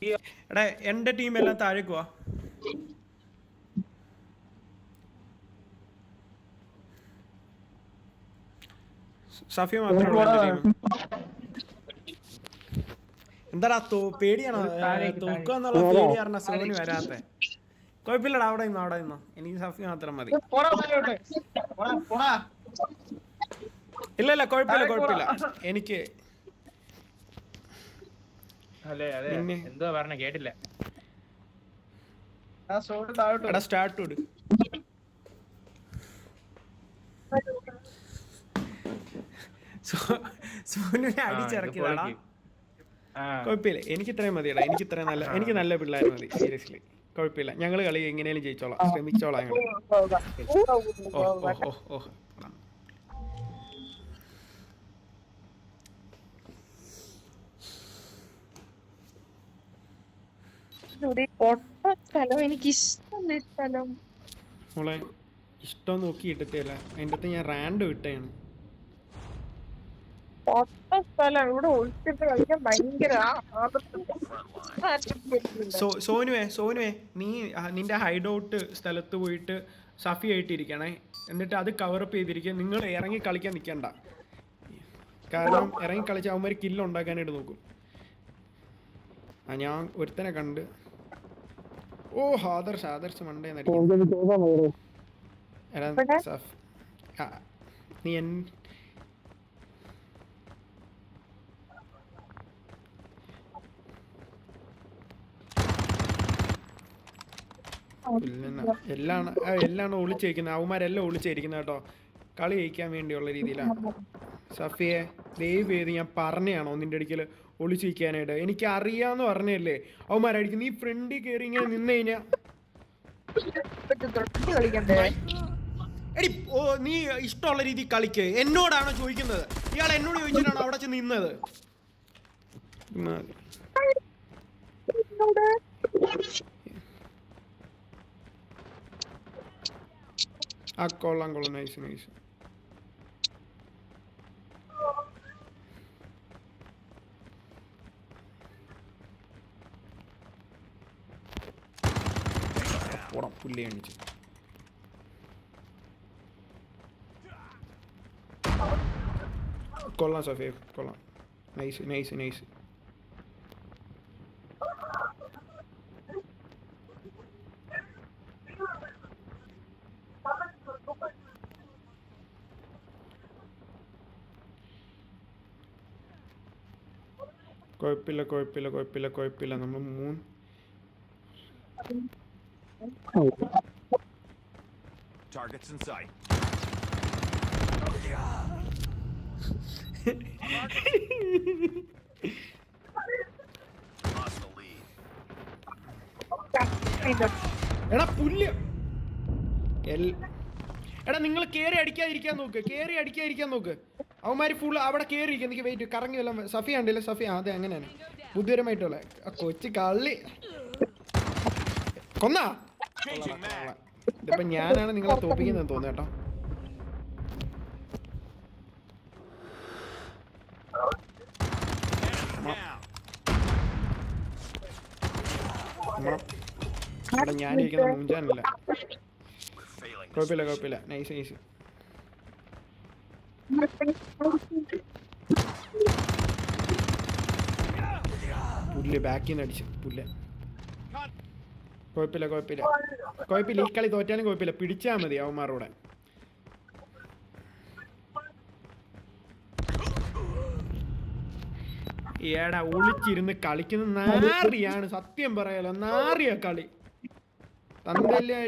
എടാ എൻ്റെ ടീം എല്ലാം താഴേക്ക് വാ. സഫിയ മാത്രമേ ഉള്ളൂ എൻ്റെ ടീം. എന്താടാ പേടിയാണോ? തോക്കുക എന്നുള്ള പേടി കാരണം സോന് വരാത്തെ. കുഴപ്പമില്ലടാ, അവിടെ നിന്നോ. എനിക്ക് സഫി മാത്രം മതി. ഇല്ല കുഴപ്പമില്ല എനിക്ക്. എന്തോ പറഞ്ഞ കേട്ടില്ല. എടാ സ്റ്റാർട്ട് ഇട്. സോനുവിനെ അടിച്ചിറക്കിയതാടാ. കുഴപ്പമില്ല, എനിക്ക് ഇത്രയും മതിയടാ. എനിക്ക് നല്ല പിള്ളേർ മതി. സീരിയസ്ലി കുഴപ്പമില്ല. ഞങ്ങൾ കളി എങ്ങനെയാലും ജയിച്ചോളാം, ശ്രമിച്ചോളാം ഞങ്ങൾ. ഓ മോളെ ഇഷ്ടം നോക്കി ഇട്ടത്തില്ല. അതിൻ്റെ അകത്ത് ഞാൻ റാൻഡ് ഇട്ടയാണ്. സോനുവേ നീ നിന്റെ ഹൈഡ് ഔട്ട് സ്ഥലത്ത് പോയിട്ട് സഫി ആയിട്ടിരിക്കണേ. എന്നിട്ട് അത് കവറപ്പ് ചെയ്തിരിക്കുക. നിങ്ങൾ ഇറങ്ങി കളിക്കാൻ നിൽക്കണ്ട. കാരണം ഇറങ്ങി കളിച്ച അവന്മാർ കില്ല് ഉണ്ടാക്കാനായിട്ട് നോക്കും. ഞാൻ ഒരുത്തനെ കണ്ട്. ഓ ആദർശ് മണ്ടേന്നടിക്കും. നീ എല്ലാം ഒളിച്ചിരിക്കുന്നത്. അവന്മാരെല്ലാം ഒളിച്ചിരിക്കുന്നത് കേട്ടോ. കളി ജയിക്കാൻ വേണ്ടിയുള്ള രീതിയിലാണ്. സഫിയെ ദയവ് ചെയ്ത് ഞാൻ പറഞ്ഞാണോ നിന്റെ അടുക്കൽ ഒളിച്ചിരിക്കാനായിട്ട്? എനിക്ക് അറിയാന്ന് പറഞ്ഞല്ലേ അവന്മാരടിക്കും. നീ ഫ്രണ്ടിൽ കയറി ഇങ്ങനെ നിന്ന് കഴിഞ്ഞാ എടി നീ ഇഷ്ടമുള്ള രീതി കളിക്ക്. എന്നോടാണോ ചോദിക്കുന്നത്? ഇയാൾ എന്നോട് ചോദിച്ചിട്ടാണോ അവിടെ ചെന്ന് നിന്നത്? കൊള്ളാം നൈസ്. പുല്ലി കാണിച്ചു. കൊള്ളാം സഫിയ, കൊള്ളാം. നൈസ്. കുഴപ്പമില്ല. നമ്മൾ 3 targets in sight. Lost the lead. എടാ പുല്ല്. എടാ നിങ്ങൾ കേറി അടിക്കാതിരിക്കാൻ നോക്ക്. അവന്മാര് ഫുള്ള് അവിടെ കേറിയിരിക്കും. എനിക്ക് വെയിറ്റ് കറങ്ങി വല്ല. സഫിയ ഉണ്ടല്ലേ? സഫിയ അതെ, അങ്ങനെയാണ് ബുദ്ധിപരമായിട്ടുള്ള കൊച്ചു കള്ളി. കൊന്നാ ഇതിപ്പോ ഞാനാണ് നിങ്ങളെ തോപ്പിക്കുന്നത് തോന്നുന്നു കേട്ടോ. ഇവിടെ ഞാനിരിക്കുന്ന മുഞ്ചാനല്ല. കുഴപ്പമില്ല. നൈസ്. പുല്ല് ബാക്കിൽ നിന്ന് അടിച്ചു പുല്ല്. കുഴപ്പമില്ല. ഈ കളി തോറ്റാലും കുഴപ്പമില്ല. പിടിച്ചാൽ മതി അവന്മാരോടെ. ഏടാ ഒളിച്ചിരുന്ന് കളിക്കുന്ന നാറിയാണ്. സത്യം പറയാലോ, നാറിയ കളി. തന്തല്ലേ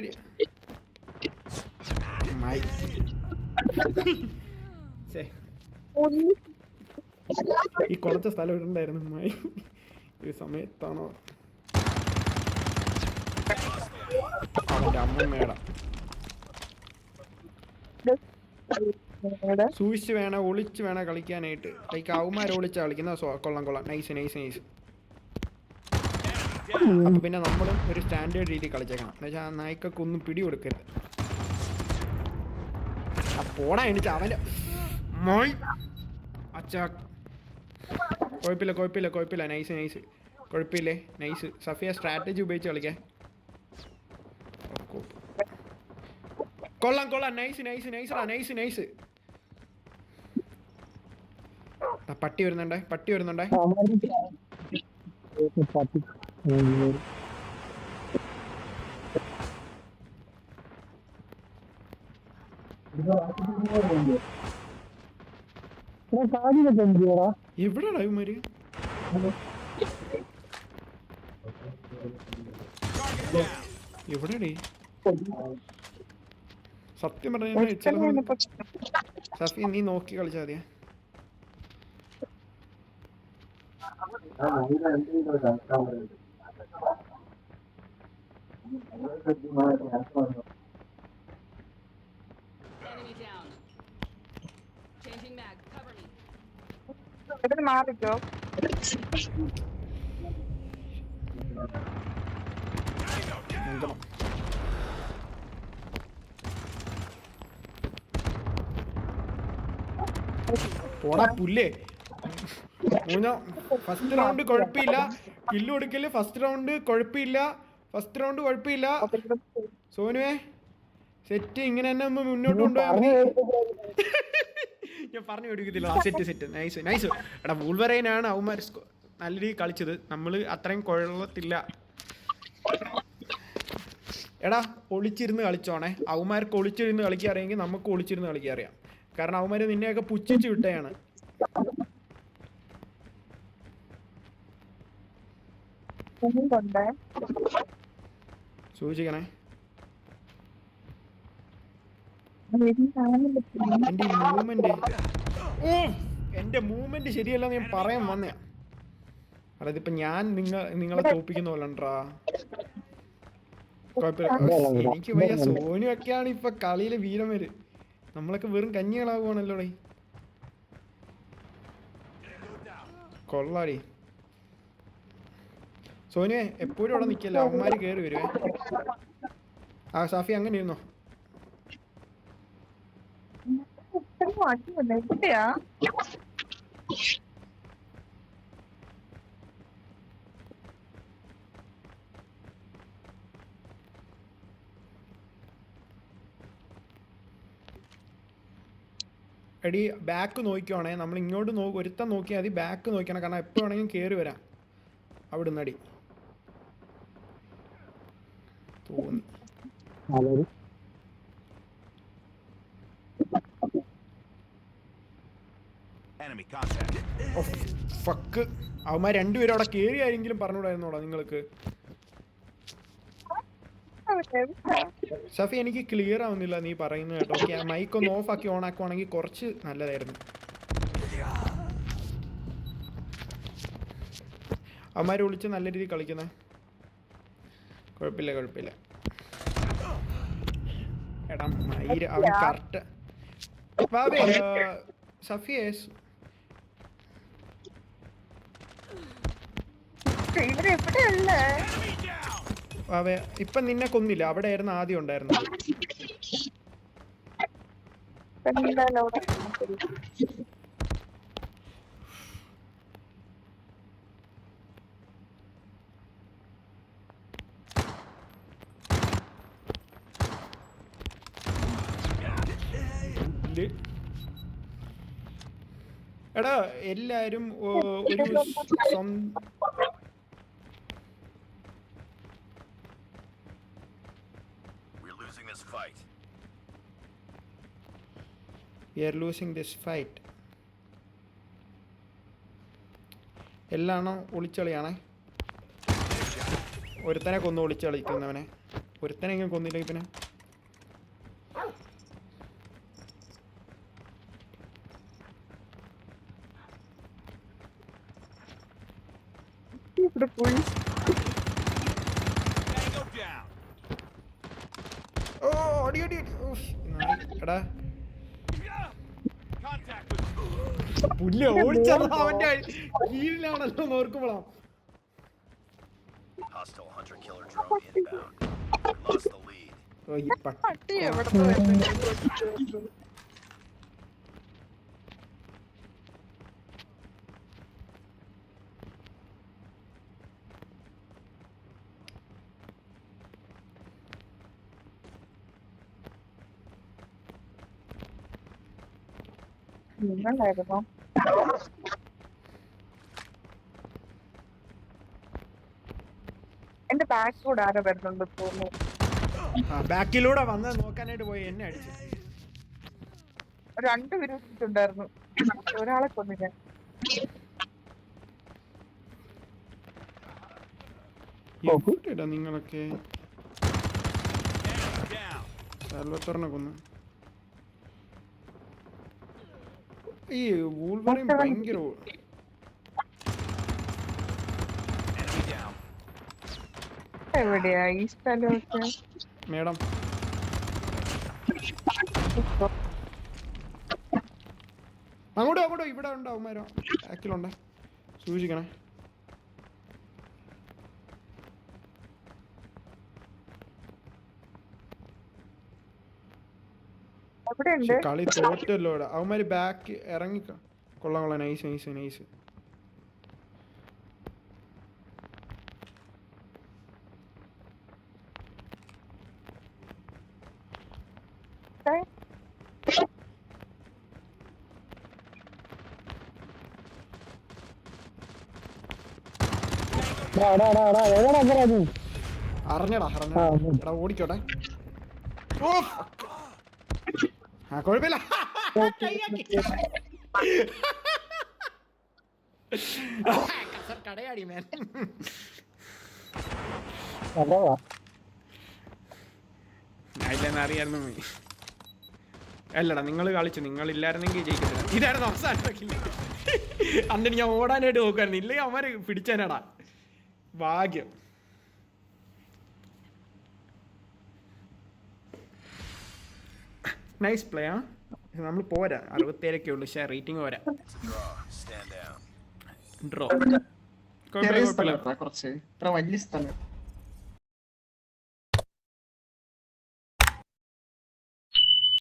ഈ കുറച്ച് സ്ഥലം ഇടണ്ടായിരുന്നു മായി. ഈ സമയത്താണോ അവന്റെ അമ്മമ്മേടാ. സൂക്ഷിച്ച് വേണം, ഒളിച്ച് വേണം കളിക്കാനായിട്ട്. ലൈക്ക് അവന്മാർ ഒളിച്ചാ കളിക്കുന്ന. കൊള്ളാം. നൈസ്. അപ്പൊ പിന്നെ നമ്മളും ഒരു സ്റ്റാൻഡേർഡ് രീതി കളിച്ചേക്കണം. എന്ന് വെച്ചാൽ ആ നായ്ക്കൊന്നും പിടി കൊടുക്കരുത്. പോടാ എനിക്ക് അവന്റെ അച്ഛാ. കുഴപ്പമില്ല. നൈസ്. കുഴപ്പമില്ലേ, നൈസ്. സഫിയ സ്ട്രാറ്റജി ഉപയോഗിച്ച് കളിക്കാൻ. കൊള്ളാം കൊള്ളാം, നൈസ് നൈസ് നൈസറാ, നൈസ് നൈസ്. പട്ടി വരുന്നുണ്ടേ, പട്ടി വരുന്നുണ്ടേ. എവിടെയാടാ ഇവന്മാര്? എവിടെയാടേ? സത്യം പറഞ്ഞ ചില സഫി നീ നോക്കി കളിച്ചാൽ മതിയാ. Enemy down. Changing mag. Cover me. ഇവിടുന്ന് മാറിക്കോ. നഞ്ചണം. പോടാ പുല്ലേ. ഫസ്റ്റ് റൗണ്ട് കുഴപ്പമില്ല, കില്ല് കൊടുക്കല്. ഫസ്റ്റ് റൗണ്ട് കുഴപ്പമില്ല, ഫസ്റ്റ് റൗണ്ട് കുഴപ്പമില്ല. സോനുവേ സെറ്റ് ഇങ്ങനെ തന്നെ ഒന്ന് മുന്നോട്ട് കൊണ്ടുപോയാൽ മതി. ഞാൻ പറഞ്ഞു കൊടുക്കത്തില്ല. Set set nice nice. എടാ വൂൾവറൈനാണ് അവന്മാർ നല്ല രീതിയിൽ കളിച്ചത്, നമ്മൾ അത്രയും കൊള്ളത്തില്ല. എടാ ഒളിച്ചിരുന്ന് കളിച്ചോണേ. അവന്മാർക്ക് ഒളിച്ചിരുന്ന് കളിക്കാൻ അറിയാമെങ്കിൽ നമുക്ക് ഒളിച്ചിരുന്ന് കളിക്കാൻ അറിയാം. കാരണം അവന്മാർ നിന്നെയൊക്കെ പുച്ഛിച്ച് വിട്ടയാണ്. സൂക്ഷിക്കണേ. എന്റെ മൂവ്മെന്റ് ശരിയല്ല ഞാൻ പറയാൻ വന്നയാ. അതായത് ഇപ്പൊ ഞാൻ നിങ്ങളെ തോപ്പിക്കുന്ന പോലെ ഉണ്ടാ. കുഴപ്പമില്ല, എനിക്ക് വയ്യ. സോനു ഒക്കെയാണ് ഇപ്പൊ കളിയിലെ വീരന്മാര്. നമ്മളൊക്കെ വെറും കഞ്ഞികളാവുകയാണല്ലോടേ. കൊള്ളാടി സോനുവേ, എപ്പോഴും അവിടെ നിൽക്കല്ല, അവന്മാര് കയറി വരുവേ. ആ സാഫി അങ്ങനെ ഇരുന്നോ. എടി ബാക്ക് നോക്കിക്കോണേ. നമ്മൾ ഇങ്ങോട്ട് ഒരുത്തം നോക്കിയാൽ മതി. ബാക്ക് നോക്കണം, കാരണം എപ്പോൾ വേണമെങ്കിലും കയറി വരാം അവിടുന്ന്. അടി തോന്നി. Enemy contact. ഫക്ക്, അവന്മാർ രണ്ടുപേരും അവിടെ കയറി ആരെങ്കിലും പറഞ്ഞുകൂടായിരുന്നോടാ നിങ്ങൾക്ക്? സഫി എനിക്ക് ക്ലിയർ ആവുന്നില്ല നീ പറയുന്നത് കേട്ടോ. ഓക്കെ, മൈക്ക് ഒന്ന് ഓഫ് ആക്കി ഓൺ ആക്കുവാണെങ്കിൽ കുറച്ച് നല്ലതായിരുന്നു. അവന്മാർ വിളിച്ച് നല്ല രീതിയിൽ കളിക്കുന്ന. കുഴപ്പമില്ല കുഴപ്പമില്ല. എടാ മയിര് അവൻ കറക്റ്റ്. സഫിയെ ഇപ്പൊ നിന്നെ കൊന്നില്ല, അവിടെ ആയിരുന്നു ആദ്യം ഉണ്ടായിരുന്നത്. എടാ എല്ലാരും ഒരു We are losing this fight. എല്ലാണോ ഒളിച്ചളിയാണേ. ഒരുത്തനെ കൊന്ന് ഒളിച്ചളിക്കുന്നവനെ. ഒരുത്തനെങ്കിലും കൊന്നില്ലെങ്കിൽ പിന്നെ എടാ പുല്ല് ഓടിച്ചത് അവന്റെ കീഴിലാണല്ലോ നോർക്കുമ്പോളാ. നിങ്ങളുണ്ടായിരുന്നോ? എന്റെ ബാക്ക് കൂടെ ആരോ വരുന്നുണ്ട് തോന്നുന്നു. ബാക്കിലൂടെ വന്ന് നോക്കാനായിട്ട് പോയി എന്നെ അടിച്ചു. 2 വിരുദ്ധുണ്ടായിരുന്നു. ഒരാളെ കൊന്നു ഞാൻ. എവിടെടാ നിങ്ങളൊക്കെ? Down. സാൽവത്തോറിനെ കൊന്നു. ഈ വൂൾവറിൻ ഭയങ്കര Enemy down. എവിടെയാ ഈ സ്ഥലമൊക്കെ? മേഡം അങ്ങോട്ടോ ഇവിടെ ഉണ്ട് അവന്മാരോ ബാക്കിലുണ്ട്, സൂക്ഷിക്കണേ. എവിടെയുണ്ട്? കളി തോറ്റല്ലോ ഇവിടെ. അവന്മാര് ബാക്ക് ഇറങ്ങി കൊള്ളാം. നൈസ്. അറിഞ്ഞടാ എടാ ഓടിക്കോട്ടെ. കുഴപ്പമില്ല. കടയാടി മേൻ. അറിയായിരുന്നു. അല്ലടാ നിങ്ങൾ കളിച്ചു, നിങ്ങളില്ലായിരുന്നെങ്കിൽ ജയിക്കത്തില്ല. ഇതായിരുന്നു അവസാനം. അന്നിട്ട് ഞാൻ ഓടാനായിട്ട് നോക്കായിരുന്നു, ഇല്ലെങ്കിൽ അവന്മാര് പിടിച്ചാനാടാ. ഭാഗ്യം. Nice play. നമ്മൾ പോരാ, 67 ഉള്ളു. റേറ്റിംഗ് പോരാ. Stand down. ഡ്രോ. ചെറിയ സ്ഥലം കുറച്ച്, ഇത്ര വലിയ സ്ഥലം.